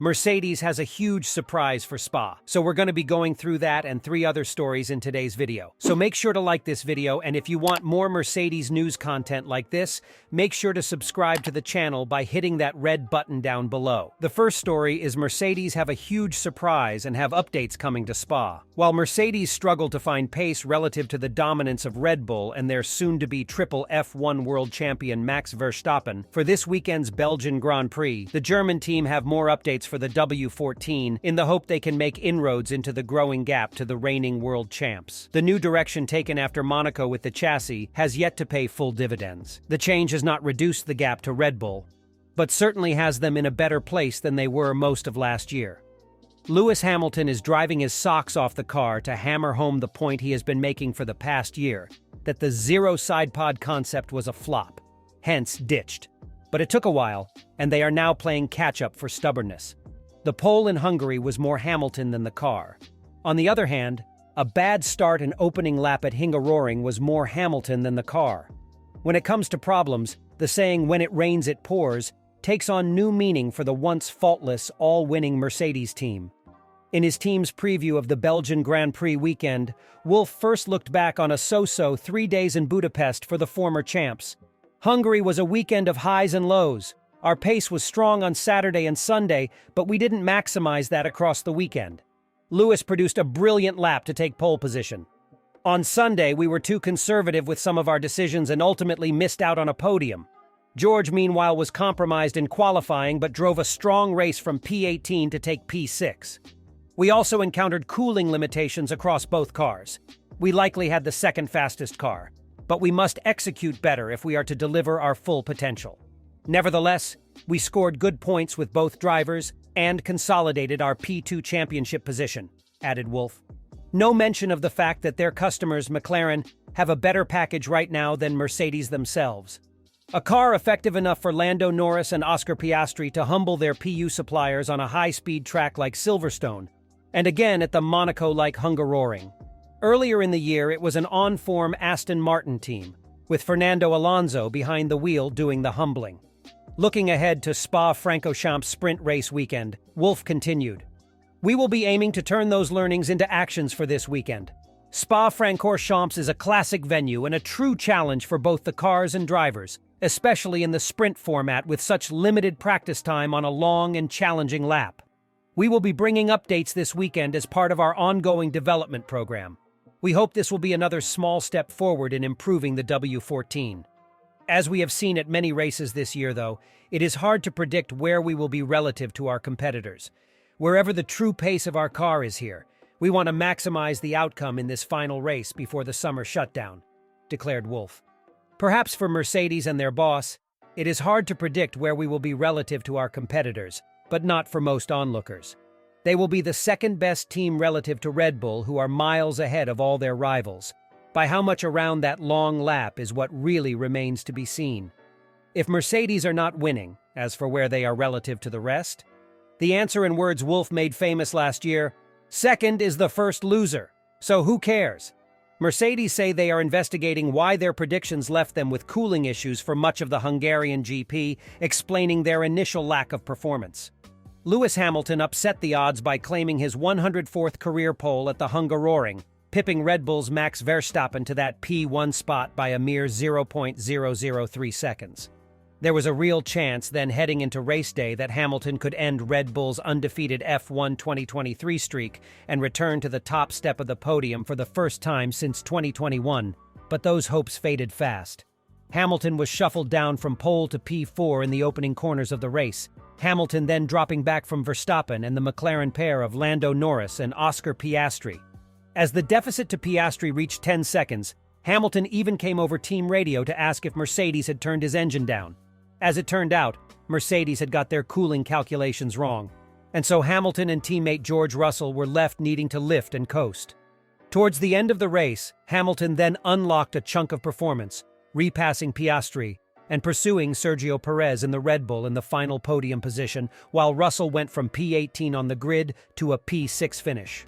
Mercedes has a huge surprise for Spa, so we're going to be going through that and 3 other stories in today's video. So make sure to like this video, and if you want more Mercedes news content like this, make sure to subscribe to the channel by hitting that red button down below. The first story is Mercedes have a huge surprise and have updates coming to Spa. While Mercedes struggle to find pace relative to the dominance of Red Bull and their soon-to-be triple F1 world champion Max Verstappen, for this weekend's Belgian Grand Prix, the German team have more updates for the W14 in the hope they can make inroads into the growing gap to the reigning world champs. The new direction taken after Monaco with the chassis has yet to pay full dividends. The change has not reduced the gap to Red Bull, but certainly has them in a better place than they were most of last year. Lewis Hamilton is driving his socks off the car to hammer home the point he has been making for the past year, that the zero side pod concept was a flop, hence ditched. But it took a while, and they are now playing catch-up for stubbornness. The pole in Hungary was more Hamilton than the car. On the other hand, a bad start and opening lap at Hungaroring was more Hamilton than the car. When it comes to problems, the saying "when it rains it pours" takes on new meaning for the once faultless, all-winning Mercedes team. In his team's preview of the Belgian Grand Prix weekend, Wolff first looked back on a so-so 3 days in Budapest for the former champs. Hungary was a weekend of highs and lows. Our pace was strong on Saturday and Sunday, but we didn't maximize that across the weekend. Lewis produced a brilliant lap to take pole position. On Sunday, we were too conservative with some of our decisions and ultimately missed out on a podium. George, meanwhile, was compromised in qualifying but drove a strong race from P18 to take P6. We also encountered cooling limitations across both cars. We likely had the second fastest car, but we must execute better if we are to deliver our full potential. Nevertheless, we scored good points with both drivers and consolidated our P2 championship position, added Wolff. No mention of the fact that their customers, McLaren, have a better package right now than Mercedes themselves. A car effective enough for Lando Norris and Oscar Piastri to humble their PU suppliers on a high-speed track like Silverstone, and again at the Monaco-like Hungaroring. Earlier in the year, it was an on-form Aston Martin team, with Fernando Alonso behind the wheel doing the humbling. Looking ahead to Spa-Francorchamps sprint race weekend, Wolff continued, "We will be aiming to turn those learnings into actions for this weekend. Spa-Francorchamps is a classic venue and a true challenge for both the cars and drivers, especially in the sprint format with such limited practice time on a long and challenging lap. We will be bringing updates this weekend as part of our ongoing development program. We hope this will be another small step forward in improving the W14. As we have seen at many races this year, though, it is hard to predict where we will be relative to our competitors. Wherever the true pace of our car is here, we want to maximize the outcome in this final race before the summer shutdown," declared Wolff. Perhaps for Mercedes and their boss, it is hard to predict where we will be relative to our competitors, but not for most onlookers. They will be the second-best team relative to Red Bull, who are miles ahead of all their rivals. By how much around that long lap is what really remains to be seen. If Mercedes are not winning, as for where they are relative to the rest, the answer in words Wolff made famous last year, "Second is the first loser, so who cares?" Mercedes say they are investigating why their predictions left them with cooling issues for much of the Hungarian GP, explaining their initial lack of performance. Lewis Hamilton upset the odds by claiming his 104th career pole at the Hungaroring, pipping Red Bull's Max Verstappen to that P1 spot by a mere 0.003 seconds. There was a real chance then heading into race day that Hamilton could end Red Bull's undefeated F1 2023 streak and return to the top step of the podium for the first time since 2021, but those hopes faded fast. Hamilton was shuffled down from pole to P4 in the opening corners of the race, Hamilton then dropping back from Verstappen and the McLaren pair of Lando Norris and Oscar Piastri. As the deficit to Piastri reached 10 seconds, Hamilton even came over team radio to ask if Mercedes had turned his engine down. As it turned out, Mercedes had got their cooling calculations wrong, and so Hamilton and teammate George Russell were left needing to lift and coast. Towards the end of the race, Hamilton then unlocked a chunk of performance, repassing Piastri and pursuing Sergio Perez in the Red Bull in the final podium position, while Russell went from P18 on the grid to a P6 finish.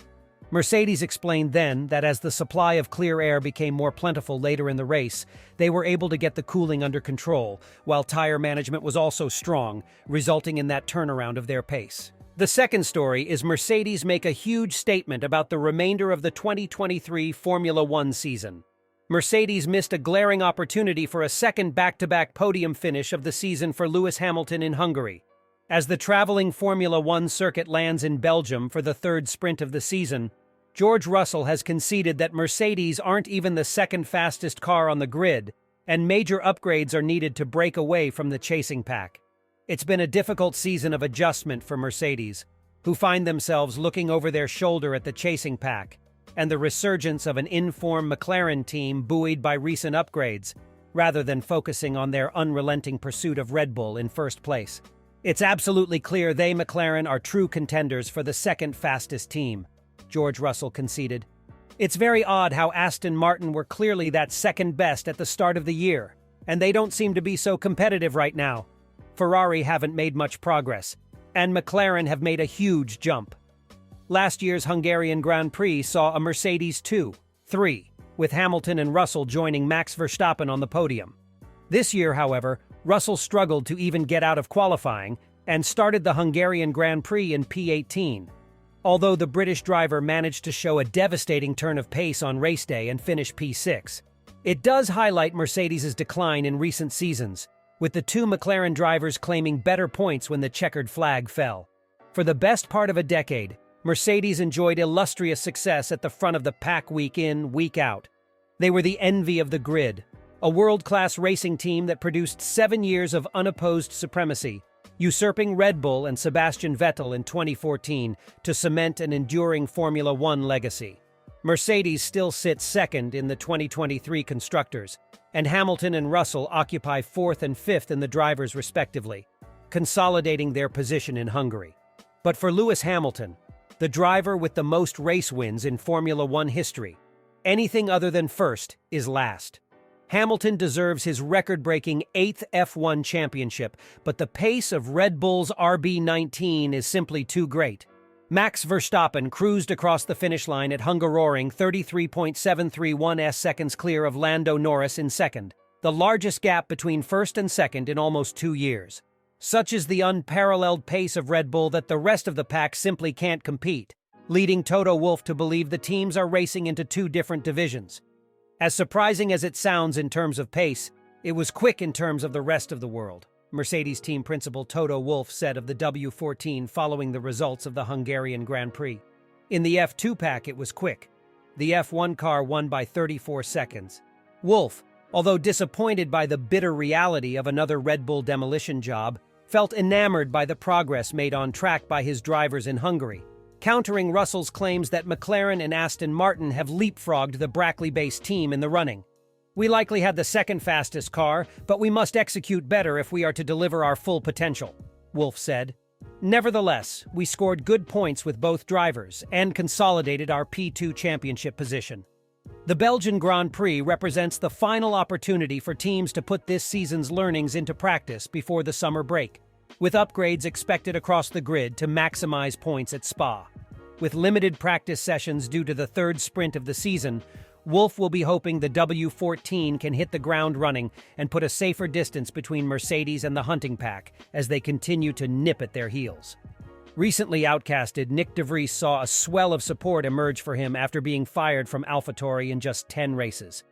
Mercedes explained then that as the supply of clear air became more plentiful later in the race, they were able to get the cooling under control, while tire management was also strong, resulting in that turnaround of their pace. The second story is Mercedes make a huge statement about the remainder of the 2023 Formula One season. Mercedes missed a glaring opportunity for a second back-to-back podium finish of the season for Lewis Hamilton in Hungary. As the traveling Formula One circuit lands in Belgium for the third sprint of the season, George Russell has conceded that Mercedes aren't even the second fastest car on the grid, and major upgrades are needed to break away from the chasing pack. It's been a difficult season of adjustment for Mercedes, who find themselves looking over their shoulder at the chasing pack, and the resurgence of an in-form McLaren team buoyed by recent upgrades, rather than focusing on their unrelenting pursuit of Red Bull in first place. It's absolutely clear they, McLaren, are true contenders for the second fastest team, George Russell conceded. It's very odd how Aston Martin were clearly that second best at the start of the year, and they don't seem to be so competitive right now. Ferrari haven't made much progress, and McLaren have made a huge jump. Last year's Hungarian Grand Prix saw a Mercedes 2-3, with Hamilton and Russell joining Max Verstappen on the podium. This year, however, Russell struggled to even get out of qualifying and started the Hungarian Grand Prix in P18. Although the British driver managed to show a devastating turn of pace on race day and finish P6. It does highlight Mercedes' decline in recent seasons, with the two McLaren drivers claiming better points when the checkered flag fell. For the best part of a decade, Mercedes enjoyed illustrious success at the front of the pack week in, week out. They were the envy of the grid, a world-class racing team that produced 7 years of unopposed supremacy, usurping Red Bull and Sebastian Vettel in 2014 to cement an enduring Formula One legacy. Mercedes still sits second in the 2023 Constructors, and Hamilton and Russell occupy fourth and fifth in the drivers respectively, consolidating their position in Hungary. But for Lewis Hamilton, the driver with the most race wins in Formula One history, anything other than first is last. Hamilton deserves his record-breaking 8th F1 championship, but the pace of Red Bull's RB19 is simply too great. Max Verstappen cruised across the finish line at Hungaroring 33.731 seconds clear of Lando Norris in second, the largest gap between first and second in almost 2 years. Such is the unparalleled pace of Red Bull that the rest of the pack simply can't compete, leading Toto Wolff to believe the teams are racing into two different divisions. As surprising as it sounds in terms of pace, it was quick in terms of the rest of the world, Mercedes team principal Toto Wolff said of the W14 following the results of the Hungarian Grand Prix. In the F2 pack, it was quick. The F1 car won by 34 seconds. Wolff, although disappointed by the bitter reality of another Red Bull demolition job, felt enamored by the progress made on track by his drivers in Hungary, countering Russell's claims that McLaren and Aston Martin have leapfrogged the Brackley-based team in the running. We likely had the second fastest car, but we must execute better if we are to deliver our full potential, Wolff said. Nevertheless, we scored good points with both drivers and consolidated our P2 championship position. The Belgian Grand Prix represents the final opportunity for teams to put this season's learnings into practice before the summer break, with upgrades expected across the grid to maximize points at Spa. With limited practice sessions due to the third sprint of the season, Wolff will be hoping the W14 can hit the ground running and put a safer distance between Mercedes and the hunting pack as they continue to nip at their heels. Recently outcasted, Nick DeVries saw a swell of support emerge for him after being fired from AlphaTauri in just 10 races.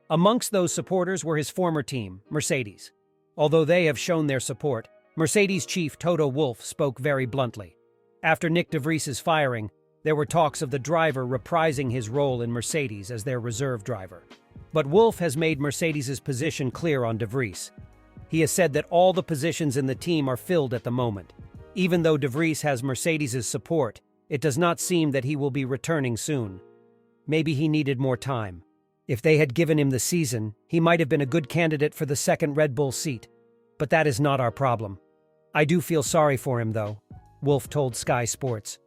Amongst those supporters were his former team, Mercedes. Although they have shown their support, Mercedes chief Toto Wolff spoke very bluntly. After Nick DeVries' firing, there were talks of the driver reprising his role in Mercedes as their reserve driver. But Wolff has made Mercedes' position clear on DeVries. He has said that all the positions in the team are filled at the moment. Even though DeVries has Mercedes' support, it does not seem that he will be returning soon. Maybe he needed more time. If they had given him the season, he might have been a good candidate for the second Red Bull seat. But that is not our problem. I do feel sorry for him, though, Wolff told Sky Sports.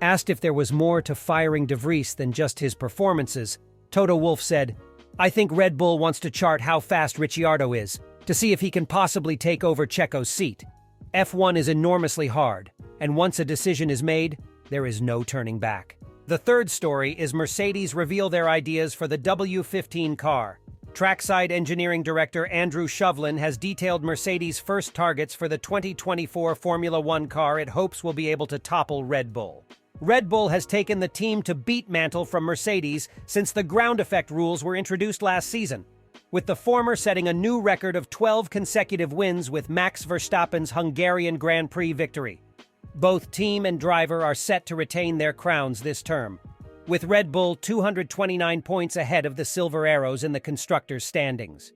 Asked if there was more to firing DeVries than just his performances, Toto Wolff said, "I think Red Bull wants to chart how fast Ricciardo is, to see if he can possibly take over Checo's seat. F1 is enormously hard, and once a decision is made, there is no turning back." The third story is Mercedes reveal their ideas for the W15 car. Trackside engineering director Andrew Shovlin has detailed Mercedes' first targets for the 2024 Formula One car it hopes will be able to topple Red Bull. Red Bull has taken the team to beat mantle from Mercedes since the ground effect rules were introduced last season, with the former setting a new record of 12 consecutive wins with Max Verstappen's Hungarian Grand Prix victory. Both team and driver are set to retain their crowns this term, with Red Bull 229 points ahead of the Silver Arrows in the constructors' standings.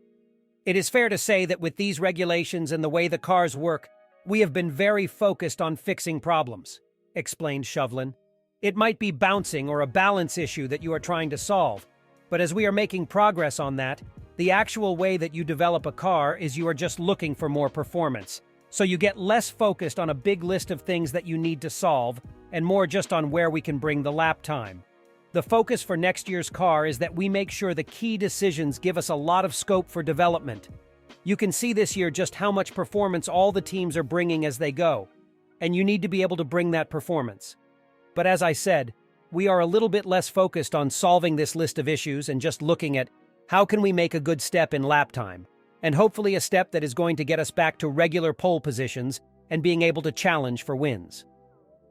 It is fair to say that with these regulations and the way the cars work, we have been very focused on fixing problems, explained Shovlin. It might be bouncing or a balance issue that you are trying to solve, but as we are making progress on that, the actual way that you develop a car is you are just looking for more performance. So you get less focused on a big list of things that you need to solve and more just on where we can bring the lap time. The focus for next year's car is that we make sure the key decisions give us a lot of scope for development. You can see this year just how much performance all the teams are bringing as they go, and you need to be able to bring that performance. But as I said, we are a little bit less focused on solving this list of issues and just looking at how can we make a good step in lap time, and hopefully a step that is going to get us back to regular pole positions and being able to challenge for wins.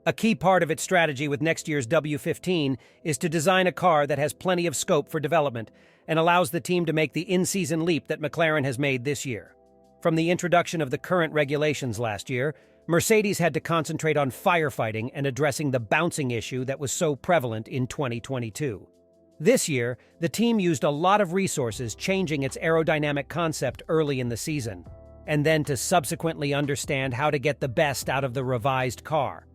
A key part of its strategy with next year's W15 is to design a car that has plenty of scope for development and allows the team to make the in-season leap that McLaren has made this year. From the introduction of the current regulations last year, Mercedes had to concentrate on firefighting and addressing the bouncing issue that was so prevalent in 2022. This year, the team used a lot of resources changing its aerodynamic concept early in the season, and then to subsequently understand how to get the best out of the revised car.